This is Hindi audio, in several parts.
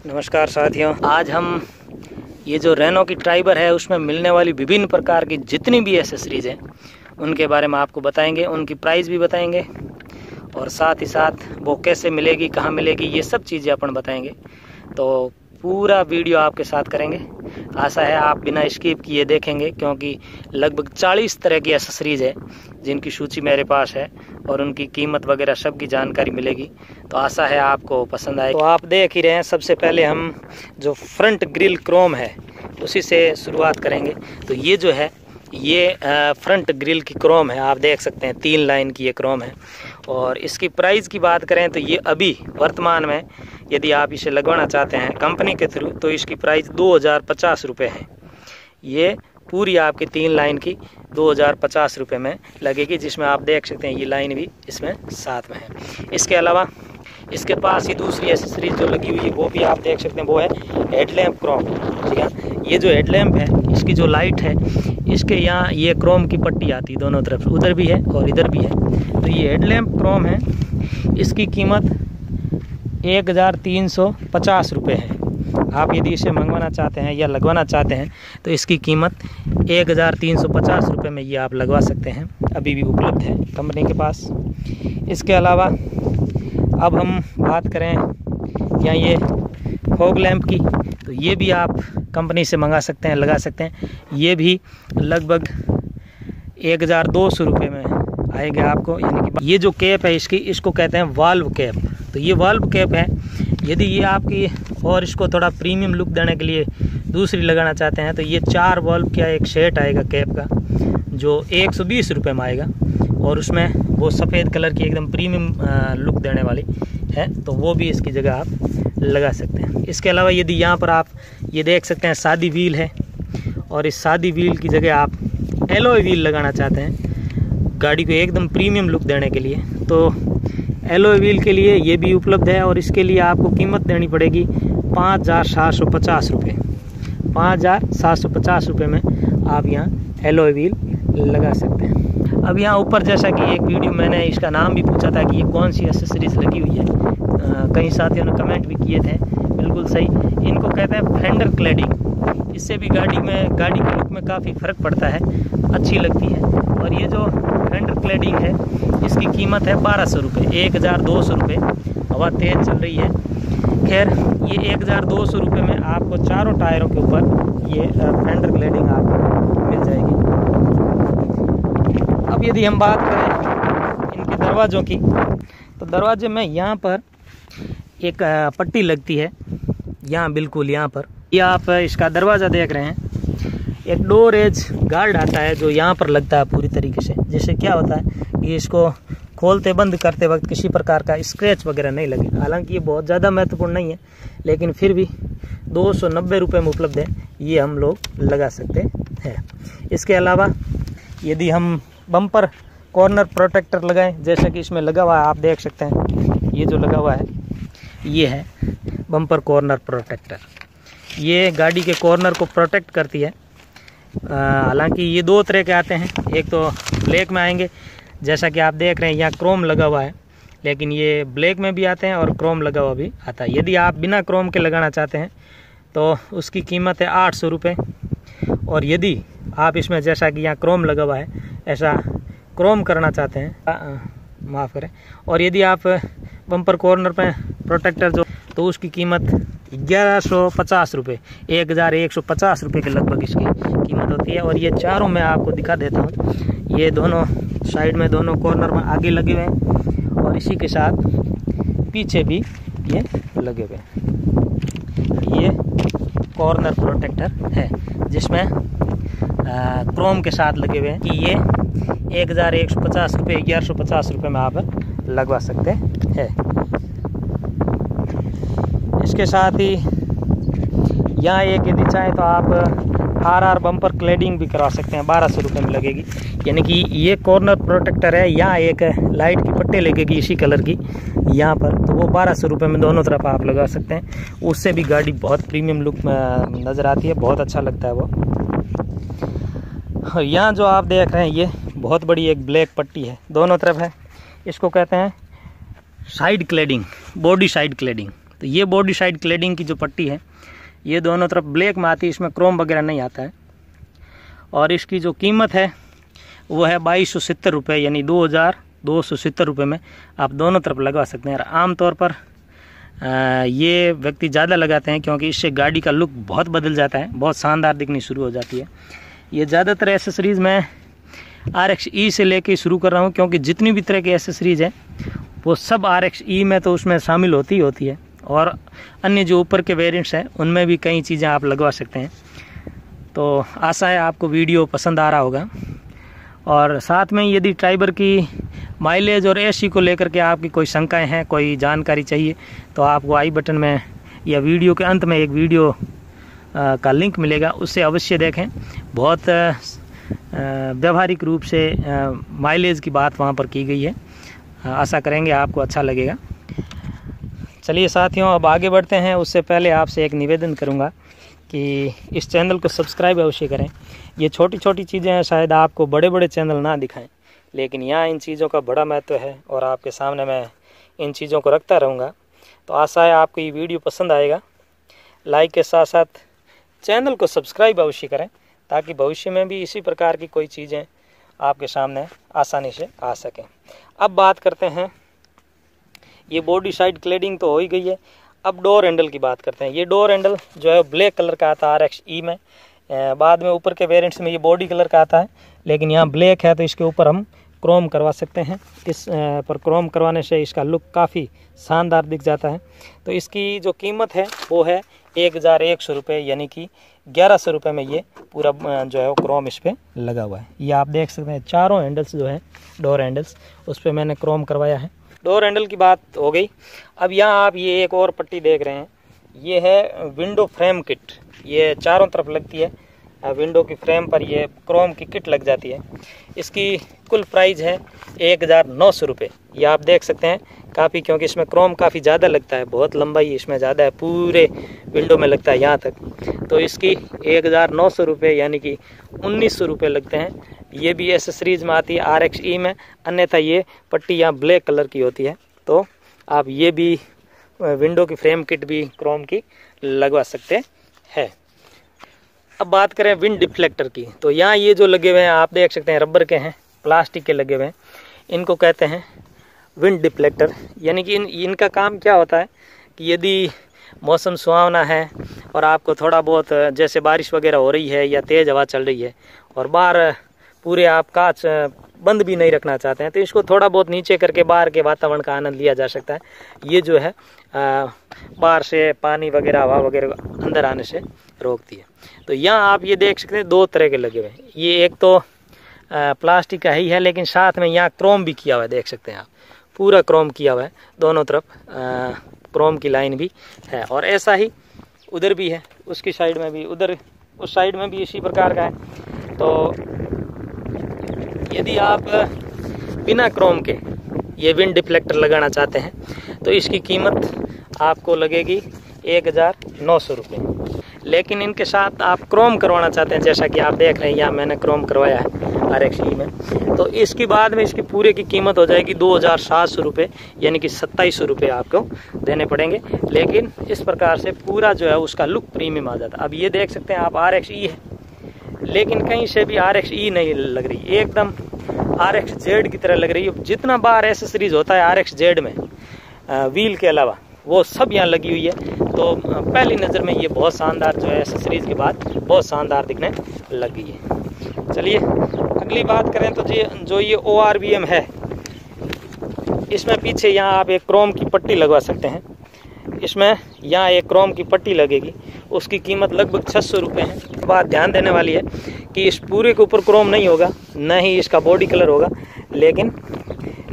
नमस्कार साथियों, आज हम ये जो रेनो की ट्राइबर है उसमें मिलने वाली विभिन्न प्रकार की जितनी भी एसेसरीज हैं उनके बारे में आपको बताएंगे, उनकी प्राइस भी बताएंगे और साथ ही साथ वो कैसे मिलेगी, कहाँ मिलेगी, ये सब चीज़ें अपन बताएंगे। तो पूरा वीडियो आपके साथ करेंगे। आशा है आप बिना स्किप किए देखेंगे क्योंकि लगभग 40 तरह की एसेसरीज है जिनकी सूची मेरे पास है और उनकी कीमत वगैरह सब की जानकारी मिलेगी। तो आशा है आपको पसंद आए। तो आप देख ही रहे हैं, सबसे पहले हम जो फ्रंट ग्रिल क्रोम है उसी से शुरुआत करेंगे। तो ये जो है ये फ्रंट ग्रिल की क्रोम है, आप देख सकते हैं 3 लाइन की ये क्रोम है। और इसकी प्राइस की बात करें तो ये अभी वर्तमान में यदि आप इसे लगवाना चाहते हैं कंपनी के थ्रू तो इसकी प्राइस 2050 रुपये है। ये पूरी आपकी 3 लाइन की 2050 रुपये में लगेगी, जिसमें आप देख सकते हैं ये लाइन भी इसमें साथ में है। इसके अलावा इसके पास ही दूसरी एसेसरीज जो लगी हुई है वो भी आप देख सकते हैं, वो है हेडलैम्प क्रोम। ठीक है, ये जो हेडलैम्प है इसकी जो लाइट है इसके यहाँ ये क्रोम की पट्टी आती है दोनों तरफ, उधर भी है और इधर भी है। तो ये हेडलैम्प क्रोम है, इसकी कीमत 1350 रुपये है। आप यदि इसे मंगवाना चाहते हैं या लगवाना चाहते हैं तो इसकी कीमत 1350 रुपये में ये आप लगवा सकते हैं, अभी भी उपलब्ध है कंपनी के पास। इसके अलावा अब हम बात करें यहाँ ये फॉग लैंप की, तो ये भी आप कंपनी से मंगा सकते हैं, लगा सकते हैं। ये भी लगभग 1200 रुपये में आएगा आपको। यानी कि ये जो कैप है इसको कहते हैं वाल्व कैप। तो ये वाल्व कैप है, यदि ये आपकी और इसको थोड़ा प्रीमियम लुक देने के लिए दूसरी लगाना चाहते हैं तो ये 4 वाल्व का एक सेट आएगा कैप का, जो 120 रुपये में आएगा और उसमें वो सफ़ेद कलर की एकदम प्रीमियम लुक देने वाली है, तो वो भी इसकी जगह आप लगा सकते हैं। इसके अलावा यदि यहाँ पर आप ये देख सकते हैं सादी व्हील है और इस सादी व्हील की जगह आप एलॉय व्हील लगाना चाहते हैं गाड़ी को एकदम प्रीमियम लुक देने के लिए, तो एलॉय व्हील के लिए ये भी उपलब्ध है और इसके लिए आपको कीमत देनी पड़ेगी 5750 रुपये। 5750 रुपये में आप यहाँ एलॉय व्हील लगा सकते हैं। अब यहाँ ऊपर जैसा कि एक वीडियो मैंने इसका नाम भी पूछा था कि ये कौन सी एसेसरीज लगी हुई है, कई साथियों ने कमेंट भी किए थे, बिल्कुल सही, इनको कहते हैं फेंडर क्लैडिंग। इससे भी गाड़ी के लुक में काफ़ी फ़र्क पड़ता है, अच्छी लगती है। और ये जो फेंडर क्लैडिंग है इसकी कीमत है 1200 रुपये, 1200 रुपये। हवा तेज़ चल रही है। खैर ये 1200 रुपये में आपको चारों टायरों के ऊपर ये फेंडर क्लैडिंग आपको मिल जाएगी। अब यदि हम बात करें इनके दरवाज़ों की, तो दरवाजे में यहाँ पर एक पट्टी लगती है, यहाँ बिल्कुल यहाँ पर ये आप इसका दरवाज़ा देख रहे हैं, एक डोर एज गार्ड आता है जो यहाँ पर लगता है पूरी तरीके से, जिससे क्या होता है कि इसको खोलते बंद करते वक्त किसी प्रकार का स्क्रैच वगैरह नहीं लगे। हालांकि ये बहुत ज़्यादा महत्वपूर्ण नहीं है, लेकिन फिर भी 290 रुपये में उपलब्ध है, ये हम लोग लगा सकते हैं। इसके अलावा यदि हम बम्पर कॉर्नर प्रोटेक्टर लगाएं, जैसा कि इसमें लगा हुआ है, आप देख सकते हैं ये जो लगा हुआ है ये है बम्पर कॉर्नर प्रोटेक्टर। ये गाड़ी के कॉर्नर को प्रोटेक्ट करती है। हालांकि ये 2 तरह के आते हैं, एक तो ब्लैक में आएंगे, जैसा कि आप देख रहे हैं यहाँ क्रोम लगा हुआ है, लेकिन ये ब्लैक में भी आते हैं और क्रोम लगा हुआ भी आता है। यदि आप बिना क्रोम के लगाना चाहते हैं तो उसकी कीमत है 800 रुपये। और यदि आप इसमें जैसा कि यहाँ क्रोम लगा हुआ है ऐसा क्रोम करना चाहते हैं, माफ़ करें, और यदि आप बम्पर कॉर्नर पे प्रोटेक्टर जो, तो उसकी कीमत 1150 रुपये, 1150 रुपये के लगभग इसकी कीमत होती है। और ये चारों मैं आपको दिखा देता हूँ, ये दोनों साइड में, दोनों कॉर्नर में आगे लगे हुए हैं और इसी के साथ पीछे भी ये लगे हुए हैं। ये कॉर्नर प्रोटेक्टर है जिसमें क्रोम के साथ लगे हुए हैं कि ये 1150 रुपये, 1150 रुपये में आप लगवा सकते हैं। इसके साथ ही यहाँ एक यदि चाहें तो आप आर बम्पर क्लैडिंग भी करा सकते हैं, 1200 रुपये में लगेगी। यानी कि ये कॉर्नर प्रोटेक्टर है, यहाँ एक लाइट की पट्टी लगेगी इसी कलर की यहाँ पर, तो वो 1200 रुपये में दोनों तरफ आप लगा सकते हैं। उससे भी गाड़ी बहुत प्रीमियम लुक में नज़र आती है, बहुत अच्छा लगता है वो। यहाँ जो आप देख रहे हैं ये बहुत बड़ी एक ब्लैक पट्टी है, दोनों तरफ है, इसको कहते हैं side cladding, body side cladding. तो ये बॉडी साइड क्लेडिंग की जो पट्टी है ये दोनों तरफ ब्लैक में आती है, इसमें क्रोम वगैरह नहीं आता है। और इसकी जो कीमत है वो है 2270 रुपये, यानी 2270 रुपये में आप दोनों तरफ लगवा सकते हैं। आमतौर पर ये व्यक्ति ज़्यादा लगाते हैं क्योंकि इससे गाड़ी का लुक बहुत बदल जाता है, बहुत शानदार दिखनी शुरू हो जाती है। ये ज़्यादातर एसेसरीज़ मैं RXE से लेके शुरू कर रहा हूँ क्योंकि जितनी भी तरह की एसेसरीज़ है वो सब RXE में तो उसमें शामिल होती है और अन्य जो ऊपर के वेरिएंट्स हैं उनमें भी कई चीज़ें आप लगवा सकते हैं। तो आशा है आपको वीडियो पसंद आ रहा होगा। और साथ में यदि ट्राइबर की माइलेज और AC को लेकर के आपकी कोई शंकाएं हैं, कोई जानकारी चाहिए, तो आपको आई बटन में या वीडियो के अंत में एक वीडियो का लिंक मिलेगा, उससे अवश्य देखें। बहुत व्यावहारिक रूप से माइलेज की बात वहाँ पर की गई है। आशा करेंगे आपको अच्छा लगेगा। चलिए साथियों, अब आगे बढ़ते हैं। उससे पहले आपसे एक निवेदन करूँगा कि इस चैनल को सब्सक्राइब अवश्य करें। ये छोटी छोटी चीज़ें हैं, शायद आपको बड़े बड़े चैनल ना दिखाएं, लेकिन यहाँ इन चीज़ों का बड़ा महत्व है और आपके सामने मैं इन चीज़ों को रखता रहूँगा। तो आशा है आपको ये वीडियो पसंद आएगा। लाइक के साथ साथ चैनल को सब्सक्राइब अवश्य करें ताकि भविष्य में भी इसी प्रकार की कोई चीज़ें आपके सामने आसानी से आ सकें। अब बात करते हैं, ये बॉडी साइड क्लेडिंग तो हो ही गई है। अब डोर हैंडल की बात करते हैं। ये डोर हैंडल जो है ब्लैक कलर का आता है RXE में, बाद में ऊपर के वेरिएंट्स में ये बॉडी कलर का आता है, लेकिन यहाँ ब्लैक है तो इसके ऊपर हम क्रोम करवा सकते हैं। इस पर क्रोम करवाने से इसका लुक काफ़ी शानदार दिख जाता है। तो इसकी जो कीमत है वो है 1100 रुपये, यानी कि 1100 रुपये में ये पूरा जो है वो क्रोम इस पर लगा हुआ है। ये आप देख सकते हैं, चारों हैंडल्स जो है डोर हैंडल्स उस पर मैंने क्रोम करवाया है। डोर हैंडल की बात हो गई। अब यहाँ आप ये एक और पट्टी देख रहे हैं, ये है विंडो फ्रेम किट। ये चारों तरफ लगती है, विंडो की फ्रेम पर ये क्रोम की किट लग जाती है। इसकी कुल प्राइस है 1900 रुपये। ये आप देख सकते हैं काफ़ी, क्योंकि इसमें क्रोम काफ़ी ज़्यादा लगता है, बहुत लंबाई इसमें ज़्यादा है, पूरे विंडो में लगता है यहाँ तक। तो इसकी 1900 रुपये यानी कि 1900 रुपये लगते हैं। ये भी एसेसरीज में आती है RXE में, अन्यथा ये पट्टी यहाँ ब्लैक कलर की होती है। तो आप ये भी विंडो की फ्रेम किट भी क्रोम की लगवा सकते हैं। अब बात करें विंड डिफ्लेक्टर की, तो यहाँ ये जो लगे हुए हैं आप देख सकते हैं, रबर के हैं, प्लास्टिक के लगे हुए हैं। इनको कहते हैं विंड डिफ्लेक्टर। यानी कि इनका काम क्या होता है कि यदि मौसम सुहावना है और आपको थोड़ा बहुत जैसे बारिश वगैरह हो रही है या तेज़ हवा चल रही है और बाहर पूरे आप कांच बंद भी नहीं रखना चाहते हैं, तो इसको थोड़ा बहुत नीचे करके बाहर के वातावरण का आनंद लिया जा सकता है। ये जो है बाहर से पानी वगैरह हवा वगैरह अंदर आने से रोकती है। तो यहाँ आप ये देख सकते हैं दो तरह के लगे हुए हैं। ये एक तो प्लास्टिक का ही है, लेकिन साथ में यहाँ क्रोम भी किया हुआ है, देख सकते हैं आप, पूरा क्रोम किया हुआ है, दोनों तरफ क्रोम की लाइन भी है। और ऐसा ही उधर भी है, उसकी साइड में भी, उधर उस साइड में भी इसी प्रकार का है। तो यदि आप बिना क्रोम के ये विंड डिफ्लेक्टर लगाना चाहते हैं तो इसकी कीमत आपको लगेगी 1900 रुपये। लेकिन इनके साथ आप क्रोम करवाना चाहते हैं, जैसा कि आप देख रहे हैं यहाँ मैंने क्रोम करवाया है RXE में, तो इसके बाद में इसकी पूरे की कीमत हो जाएगी 2700 रुपये, यानी कि 2700 रुपये आपको देने पड़ेंगे। लेकिन इस प्रकार से पूरा जो है उसका लुक प्रीमियम आ जाता है। अब ये देख सकते हैं आप RXE है, लेकिन कहीं से भी RXE नहीं लग रही, एकदम RXZ की तरह लग रही है। जितना बाहर एसेसरीज होता है RXZ में व्हील के अलावा, वो सब यहाँ लगी हुई है। तो पहली नज़र में ये बहुत शानदार जो है एसेसरीज के बाद बहुत शानदार दिखने लग गई है। चलिए अगली बात करें तो जो ये ORVM है, इसमें पीछे यहाँ आप एक क्रोम की पट्टी लगवा सकते हैं। इसमें यहाँ एक क्रोम की पट्टी लगेगी, उसकी कीमत लगभग 600 रुपये है। बात ध्यान देने वाली है कि इस पूरे के ऊपर क्रोम नहीं होगा, न ही इसका बॉडी कलर होगा, लेकिन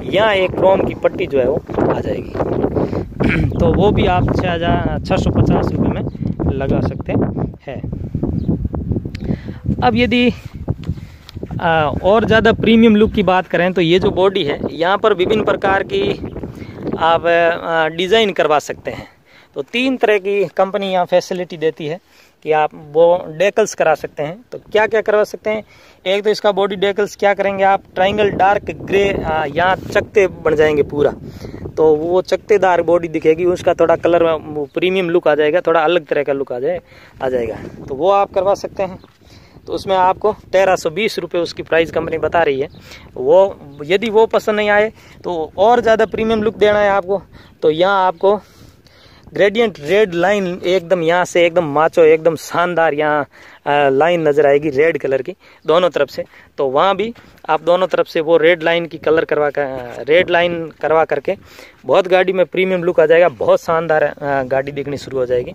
यहाँ एक क्रोम की पट्टी जो है वो आ जाएगी। तो वो भी आप 650 रुपये में लगा सकते हैं। अब यदि और ज़्यादा प्रीमियम लुक की बात करें तो ये जो बॉडी है, यहाँ पर विभिन्न प्रकार की आप डिज़ाइन करवा सकते हैं। तो 3 तरह की कंपनी यहाँ फैसिलिटी देती है कि आप वो डेकल्स करा सकते हैं। तो क्या क्या करवा सकते हैं, एक तो इसका बॉडी डेकल्स क्या करेंगे आप, ट्राइंगल डार्क ग्रे, यहाँ चकते बन जाएंगे पूरा, तो वो चकतेदार बॉडी दिखेगी, उसका थोड़ा कलर प्रीमियम लुक आ जाएगा, थोड़ा अलग तरह का लुक आ जाएगा, तो वो आप करवा सकते हैं। तो उसमें आपको 1320 रुपये उसकी प्राइस कंपनी बता रही है। वो यदि वो पसंद नहीं आए तो और ज़्यादा प्रीमियम लुक देना है आपको, तो यहाँ आपको ग्रेडियंट रेड लाइन एकदम यहाँ से एकदम माचो एकदम शानदार यहाँ लाइन नजर आएगी रेड कलर की दोनों तरफ से। तो वहाँ भी आप दोनों तरफ से वो रेड लाइन की कलर रेड लाइन करवा करके बहुत गाड़ी में प्रीमियम लुक आ जाएगा, बहुत शानदार गाड़ी दिखनी शुरू हो जाएगी।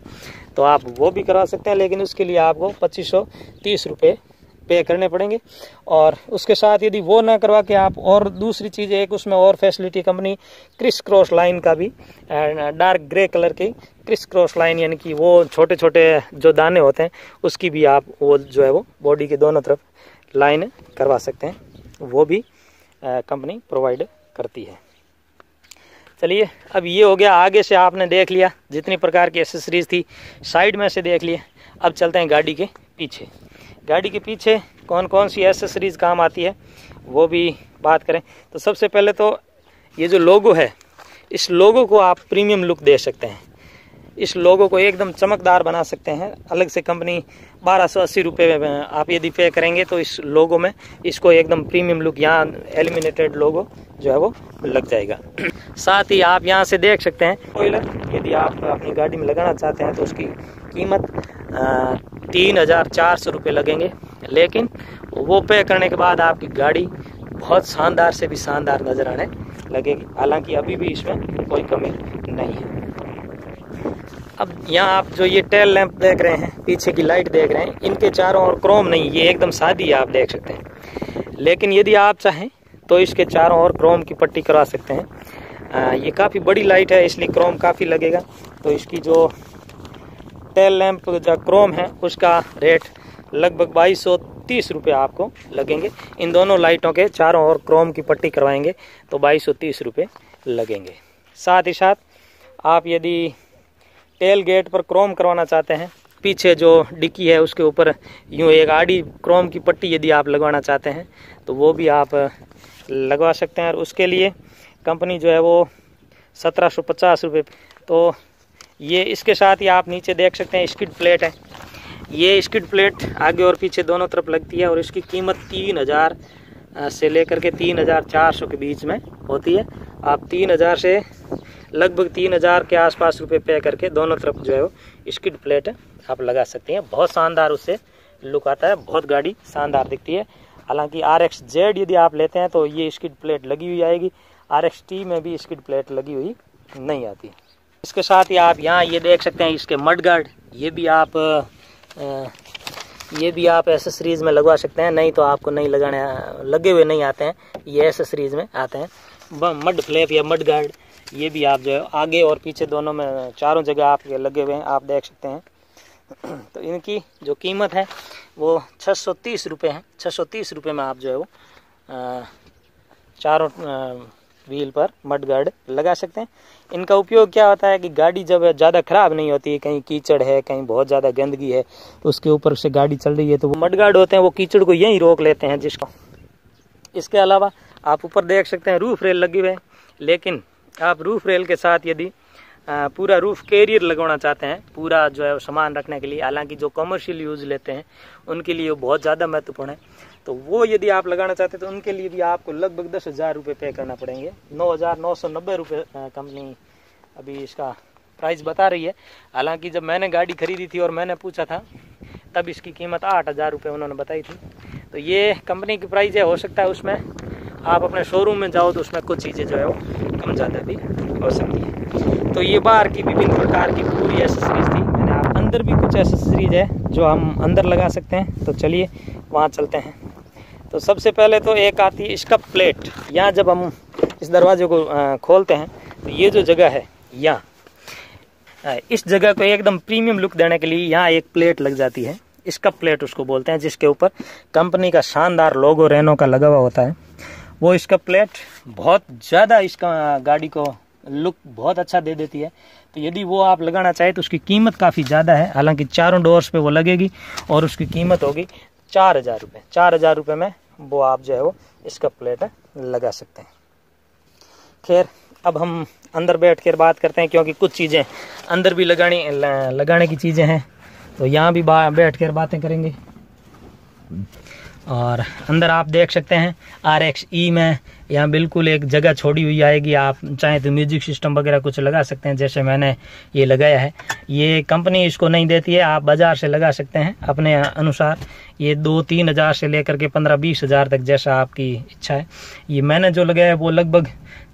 तो आप वो भी करवा सकते हैं, लेकिन उसके लिए आपको 2530 रुपये पे करने पड़ेंगे। और उसके साथ यदि वो ना करवा के आप और दूसरी चीज़ एक उसमें और facility company criss cross line का भी डार्क ग्रे कलर की क्रिस क्रॉस लाइन, यानी कि वो छोटे छोटे जो दाने होते हैं उसकी भी आप वो जो है वो बॉडी के दोनों तरफ लाइन करवा सकते हैं, वो भी कंपनी प्रोवाइड करती है। चलिए, अब ये हो गया आगे से आपने देख लिया जितनी प्रकार की एसेसरीज थी, साइड में से देख लिए। अब चलते हैं गाड़ी के पीछे। गाड़ी के पीछे कौन कौन सी एसेसरीज काम आती है वो भी बात करें। तो सबसे पहले तो ये जो लोगो है, इस लोगो को आप प्रीमियम लुक दे सकते हैं, इस लोगो को एकदम चमकदार बना सकते हैं। अलग से कंपनी 1280 रुपये में आप यदि पे करेंगे तो इस लोगो में इसको एकदम प्रीमियम लुक, यहाँ एलिमिनेटेड लोगो जो है वो लग जाएगा। साथ ही आप यहाँ से देख सकते हैं स्पॉइलर, यदि आप अपनी गाड़ी में लगाना चाहते हैं तो उसकी कीमत 3400 रुपये लगेंगे, लेकिन वो पे करने के बाद आपकी गाड़ी बहुत शानदार से भी शानदार नज़र आने लगेगी। हालांकि अभी भी इसमें कोई कमी नहीं है। अब यहाँ आप जो ये टेल लैंप देख रहे हैं, पीछे की लाइट देख रहे हैं, इनके चारों ओर क्रोम नहीं, ये एकदम सादी आप देख सकते हैं। लेकिन यदि आप चाहें तो इसके चारों ओर क्रोम की पट्टी करवा सकते हैं। ये काफ़ी बड़ी लाइट है इसलिए क्रोम काफ़ी लगेगा। तो इसकी जो टेल लैंप जो क्रोम है उसका रेट लगभग 2230 रुपये आपको लगेंगे। इन दोनों लाइटों के चारों ओर क्रोम की पट्टी करवाएंगे तो 2230 रुपये लगेंगे। साथ ही साथ आप यदि टेल गेट पर क्रोम करवाना चाहते हैं, पीछे जो डिक्की है उसके ऊपर यूँ एक आड़ी क्रोम की पट्टी यदि आप लगवाना चाहते हैं तो वो भी आप लगवा सकते हैं। और उसके लिए कंपनी जो है वो 1750 रुपये। तो ये इसके साथ ही आप नीचे देख सकते हैं स्किड प्लेट है। ये स्किड प्लेट आगे और पीछे दोनों तरफ लगती है और इसकी कीमत 3000 से लेकर के 3400 के बीच में होती है। आप 3000 से लगभग 3000 के आसपास रुपए पे करके दोनों तरफ जो है वो स्किड प्लेट आप लगा सकते हैं। बहुत शानदार उससे लुक आता है, बहुत गाड़ी शानदार दिखती है। हालांकि RXZ यदि आप लेते हैं तो ये स्किड प्लेट लगी हुई आएगी, RXT में भी स्किड प्लेट लगी हुई नहीं आती। इसके साथ ही आप यहाँ ये देख सकते हैं इसके मड गार्ड, ये भी आप एसेसरीज में लगवा सकते हैं। नहीं तो आपको नहीं लगाने, लगे हुए नहीं आते हैं, ये एसेसरीज में आते हैं। मड फ्लैप या मड गार्ड, ये भी आप जो है आगे और पीछे दोनों में चारों जगह आप ये लगे हुए हैं, आप देख सकते हैं। तो इनकी जो कीमत है वो 630 रुपये है। 630 रुपये में आप जो है वो चारों व्हील पर मड गार्ड लगा सकते हैं। इनका उपयोग क्या होता है कि गाड़ी जब ज़्यादा ख़राब नहीं होती है, कहीं कीचड़ है, कहीं बहुत ज़्यादा गंदगी है, उसके ऊपर से गाड़ी चल रही है, तो वो मड गार्ड होते हैं, वो कीचड़ को यहीं रोक लेते हैं जिसको। इसके अलावा आप ऊपर देख सकते हैं रूफ रेल लगी हुई है, लेकिन आप रूफ रेल के साथ यदि पूरा रूफ कैरियर लगवाना चाहते हैं, पूरा जो है सामान रखने के लिए, हालांकि जो कमर्शियल यूज़ लेते हैं उनके लिए वो बहुत ज़्यादा महत्वपूर्ण है, तो वो यदि आप लगाना चाहते हैं तो उनके लिए भी आपको लगभग 10,000 रुपये पे करना पड़ेंगे। 9,990 रुपये कंपनी अभी इसका प्राइस बता रही है। हालांकि जब मैंने गाड़ी खरीदी थी और मैंने पूछा था तब इसकी कीमत 8,000 रुपये उन्होंने बताई थी। तो ये कंपनी की प्राइस है, हो सकता है उसमें आप अपने शोरूम में जाओ तो उसमें कुछ चीज़ें जो है वो कम ज़्यादा भी हो सकती है। तो ये बाहर की विभिन्न प्रकार की पूरी एसेसरीज थी। मैंने आप अंदर भी कुछ एसेसरीज है जो हम अंदर लगा सकते हैं, तो चलिए वहाँ चलते हैं। तो सबसे पहले तो एक आती है इसका प्लेट। यहाँ जब हम इस दरवाजे को खोलते हैं तो ये जो जगह है, यहाँ इस जगह को एकदम प्रीमियम लुक देने के लिए यहाँ एक प्लेट लग जाती है। इसका प्लेट उसको बोलते हैं, जिसके ऊपर कंपनी का शानदार लोगो रेनो का लगा हुआ होता है। वो इसका प्लेट बहुत ज़्यादा इसका गाड़ी को लुक बहुत अच्छा दे देती है। तो यदि वो आप लगाना चाहें तो उसकी कीमत काफ़ी ज़्यादा है, हालांकि चारों डोर्स पे वो लगेगी और उसकी कीमत होगी 4000 रुपये। 4000 रुपये में वो आप जो है वो इसका प्लेट लगा सकते हैं। खैर अब हम अंदर बैठ कर बात करते हैं, क्योंकि कुछ चीज़ें अंदर भी लगाने की चीज़ें हैं, तो यहाँ भी बैठ कर बातें करेंगे। और अंदर आप देख सकते हैं RXE में यहाँ बिल्कुल एक जगह छोड़ी हुई आएगी, आप चाहें तो म्यूजिक सिस्टम वगैरह कुछ लगा सकते हैं, जैसे मैंने ये लगाया है। ये कंपनी इसको नहीं देती है, आप बाज़ार से लगा सकते हैं अपने अनुसार। ये 2-3 हज़ार से लेकर के 15-20 हज़ार तक, जैसा आपकी इच्छा है। ये मैंने जो लगाया है वो लगभग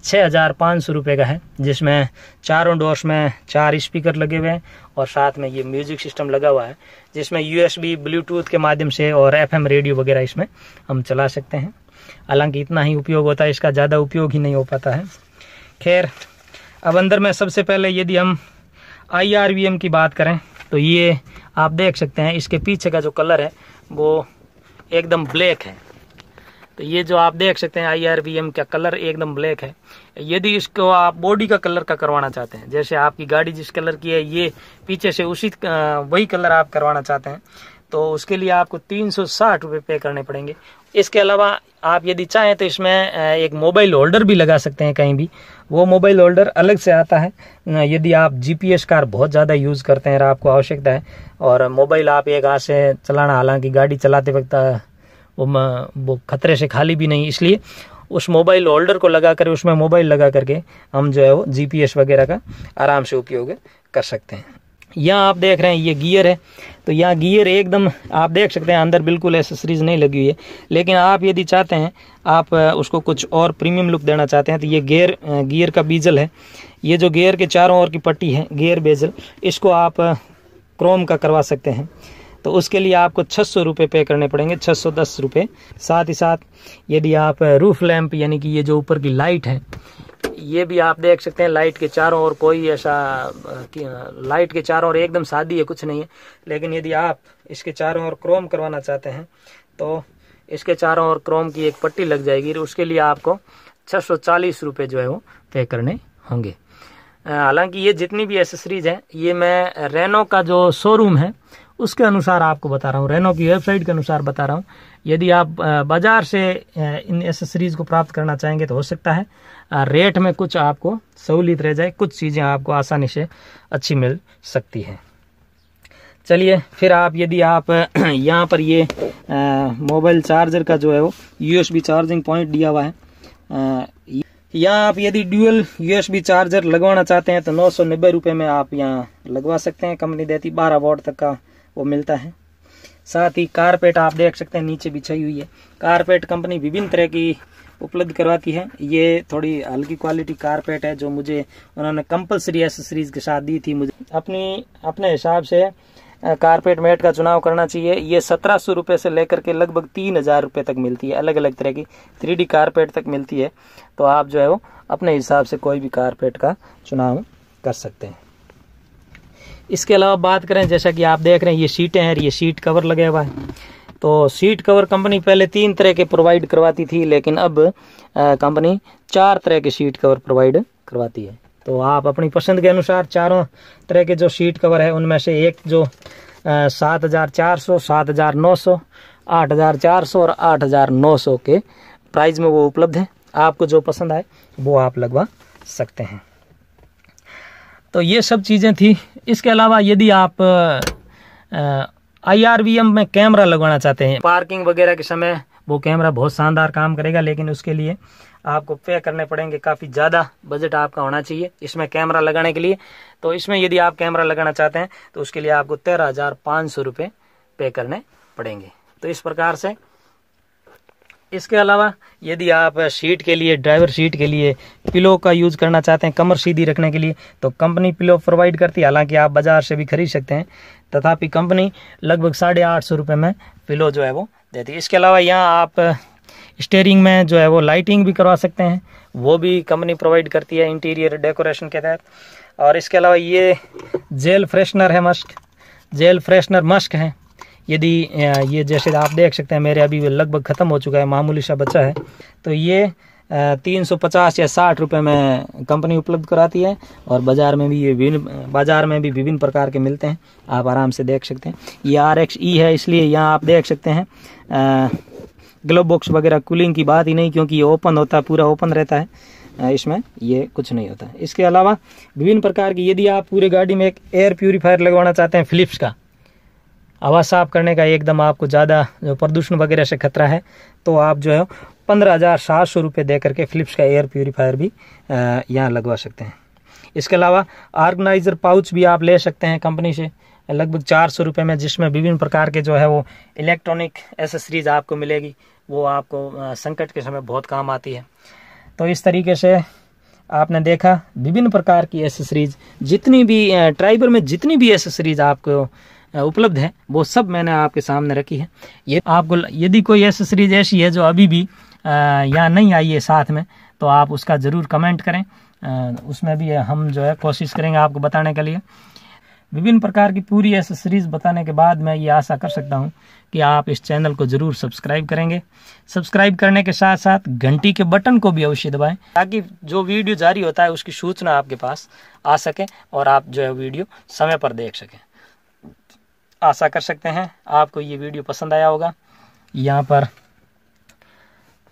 6500 रुपये का है, जिसमें चारों डोर्स में 4 स्पीकर लगे हुए हैं और साथ में ये म्यूजिक सिस्टम लगा हुआ है, जिसमें USB ब्लूटूथ के माध्यम से और FM रेडियो वगैरह इसमें हम चला सकते हैं। हालांकि इतना ही उपयोग होता है, इसका ज़्यादा उपयोग ही नहीं हो पाता है। खैर अब अंदर में सबसे पहले यदि हम IRVM की बात करें तो ये आप देख सकते हैं, इसके पीछे का जो कलर है वो एकदम ब्लैक है। तो ये जो आप देख सकते हैं IRVM का कलर एकदम ब्लैक है। यदि इसको आप बॉडी का कलर का करवाना चाहते हैं, जैसे आपकी गाड़ी जिस कलर की है ये पीछे से उसी वही कलर आप करवाना चाहते हैं, तो उसके लिए आपको 360 रुपये पे करने पड़ेंगे। इसके अलावा आप यदि चाहें तो इसमें एक मोबाइल होल्डर भी लगा सकते हैं कहीं भी, वो मोबाइल होल्डर अलग से आता है। यदि आप GPS कार बहुत ज़्यादा यूज़ करते हैं और आपको आवश्यकता है और मोबाइल आप एक हाथ से चलाना, हालांकि गाड़ी चलाते वक्त वो खतरे से खाली भी नहीं, इसलिए उस मोबाइल होल्डर को लगा कर उसमें मोबाइल लगा करके हम जो है वो GPS वगैरह का आराम से उपयोग कर सकते हैं। यहाँ आप देख रहे हैं ये गियर है, तो यहाँ गियर एकदम आप देख सकते हैं अंदर बिल्कुल एसेसरीज नहीं लगी हुई है, लेकिन आप यदि चाहते हैं आप उसको कुछ और प्रीमियम लुक देना चाहते हैं तो ये गियर का बीजल है। ये जो गियर के चारों ओर की पट्टी है गियर बेजल, इसको आप क्रोम का करवा सकते हैं, तो उसके लिए आपको 600 रुपये पे करने पड़ेंगे, 610 रुपये। साथ ही साथ यदि आप रूफ लैंप यानी कि ये जो ऊपर की लाइट है, ये भी आप देख सकते हैं लाइट के चारों ओर कोई ऐसा लाइट के चारों ओर एकदम सादी है, कुछ नहीं है, लेकिन यदि आप इसके चारों ओर क्रोम करवाना चाहते हैं तो इसके चारों ओर क्रोम की एक पट्टी लग जाएगी, उसके लिए आपको 640 रुपये जो है वो पे करने होंगे। हालांकि ये जितनी भी एसेसरीज हैं ये मैं रेनो का जो शोरूम है उसके अनुसार आपको बता रहा हूँ, रेनो की वेबसाइट के अनुसार बता रहा हूँ। यदि आप बाजार से इन एसेसरीज को प्राप्त करना चाहेंगे तो हो सकता है रेट में कुछ आपको सहूलियत रह जाए, कुछ चीज़ें आपको आसानी से अच्छी मिल सकती हैं। चलिए फिर आप यदि आप यहाँ पर ये मोबाइल चार्जर का जो है वो USB चार्जिंग पॉइंट दिया हुआ है, यहाँ आप यदि ड्यूअल USB चार्जर लगवाना चाहते हैं तो 990 रुपये में आप यहाँ लगवा सकते हैं। कंपनी देती 12 वॉट तक का वो मिलता है। साथ ही कारपेट आप देख सकते हैं नीचे बिछाई हुई है। कारपेट कंपनी विभिन्न तरह की उपलब्ध करवाती है। ये थोड़ी हल्की क्वालिटी कारपेट है जो मुझे उन्होंने कंपलसरी एसेसरीज के साथ दी थी। मुझे अपने हिसाब से कारपेट मैट का चुनाव करना चाहिए। ये 1700 रुपये से लेकर के लगभग 3000 रुपये तक मिलती है, अलग अलग तरह की 3D कारपेट तक मिलती है। तो आप जो है वो अपने हिसाब से कोई भी कारपेट का चुनाव कर सकते हैं। इसके अलावा बात करें, जैसा कि आप देख रहे हैं ये सीटें हैं, ये सीट कवर लगा हुआ है। तो सीट कवर कंपनी पहले 3 तरह के प्रोवाइड करवाती थी, लेकिन अब कंपनी 4 तरह के सीट कवर प्रोवाइड करवाती है। तो आप अपनी पसंद के अनुसार चारों तरह के जो सीट कवर है उनमें से एक जो 7400, 7900, 8400 और 8900 के प्राइस में वो उपलब्ध है। आपको जो पसंद आए वो आप लगवा सकते हैं। तो ये सब चीज़ें थी। इसके अलावा यदि आप IRVM में कैमरा लगवाना चाहते हैं, पार्किंग वगैरह के समय वो कैमरा बहुत शानदार काम करेगा, लेकिन उसके लिए आपको पे करने पड़ेंगे, काफ़ी ज़्यादा बजट आपका होना चाहिए इसमें कैमरा लगाने के लिए। तो इसमें यदि आप कैमरा लगाना चाहते हैं तो उसके लिए आपको 13,500 रुपये पे करने पड़ेंगे। तो इस प्रकार से। इसके अलावा यदि आप सीट के लिए, ड्राइवर सीट के लिए पिलो का यूज़ करना चाहते हैं कमर सीधी रखने के लिए, तो कंपनी पिलो प्रोवाइड करती है। हालांकि आप बाज़ार से भी खरीद सकते हैं, तथापि कंपनी लगभग 850 रुपये में पिलो जो है वो देती है। इसके अलावा यहाँ आप स्टीयरिंग में जो है वो लाइटिंग भी करवा सकते हैं, वो भी कंपनी प्रोवाइड करती है इंटीरियर डेकोरेशन के तहत। और इसके अलावा ये जेल फ्रेशनर है, जेल फ्रेशनर मस्क है। यदि ये जैसे आप देख सकते हैं मेरे अभी लगभग ख़त्म हो चुका है, मामूली सा बचा है, तो ये 350 या 60 रुपये में कंपनी उपलब्ध कराती है, और बाज़ार में भी विभिन्न प्रकार के मिलते हैं, आप आराम से देख सकते हैं। ये RXE है, इसलिए यहाँ आप देख सकते हैं ग्लोव बॉक्स वगैरह, कूलिंग की बात ही नहीं, क्योंकि ये ओपन होता है, पूरा ओपन रहता है, इसमें ये कुछ नहीं होता है। इसके अलावा विभिन्न प्रकार की, यदि आप पूरे गाड़ी में एक एयर प्यूरीफायर लगवाना चाहते हैं फिलिप्स का, हवा साफ करने का, एकदम आपको ज़्यादा जो प्रदूषण वगैरह से खतरा है, तो आप जो है 15,700 रुपये दे करके फिलिप्स का एयर प्यूरीफायर भी यहाँ लगवा सकते हैं। इसके अलावा ऑर्गेनाइजर पाउच भी आप ले सकते हैं कंपनी से, लगभग 400 रुपये में, जिसमें विभिन्न प्रकार के जो है वो इलेक्ट्रॉनिक एसेसरीज आपको मिलेगी, वो आपको संकट के समय बहुत काम आती है। तो इस तरीके से आपने देखा विभिन्न प्रकार की एसेसरीज, जितनी भी ट्राइबर में जितनी भी एसेसरीज आपको उपलब्ध है, वो सब मैंने आपके सामने रखी है। ये आपको यदि कोई एसेसरीज ऐसी है जो अभी भी यहाँ नहीं आई है साथ में, तो आप उसका ज़रूर कमेंट करें, उसमें भी हम जो है कोशिश करेंगे आपको बताने के लिए। विभिन्न प्रकार की पूरी एसेसरीज बताने के बाद मैं ये आशा कर सकता हूँ कि आप इस चैनल को ज़रूर सब्सक्राइब करेंगे। सब्सक्राइब करने के साथ साथ घंटी के बटन को भी अवश्य दबाएं, ताकि जो वीडियो जारी होता है उसकी सूचना आपके पास आ सके और आप जो है वीडियो समय पर देख सकें। आशा कर सकते हैं आपको ये वीडियो पसंद आया होगा। यहाँ पर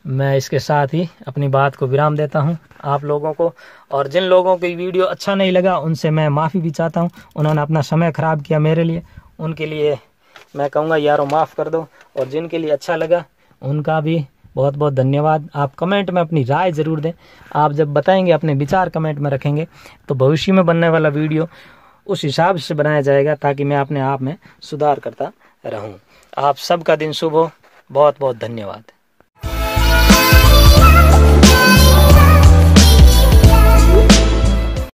मैं इसके साथ ही अपनी बात को विराम देता हूँ आप लोगों को, और जिन लोगों को वीडियो अच्छा नहीं लगा उनसे मैं माफ़ी भी चाहता हूँ, उन्होंने अपना समय ख़राब किया मेरे लिए, उनके लिए मैं कहूँगा यारों माफ़ कर दो, और जिनके लिए अच्छा लगा उनका भी बहुत बहुत धन्यवाद। आप कमेंट में अपनी राय ज़रूर दें, आप जब बताएंगे, अपने विचार कमेंट में रखेंगे, तो भविष्य में बनने वाला वीडियो उस हिसाब से बनाया जाएगा, ताकि मैं अपने आप में सुधार करता रहूँ। आप सबका दिन शुभ हो, बहुत बहुत धन्यवाद।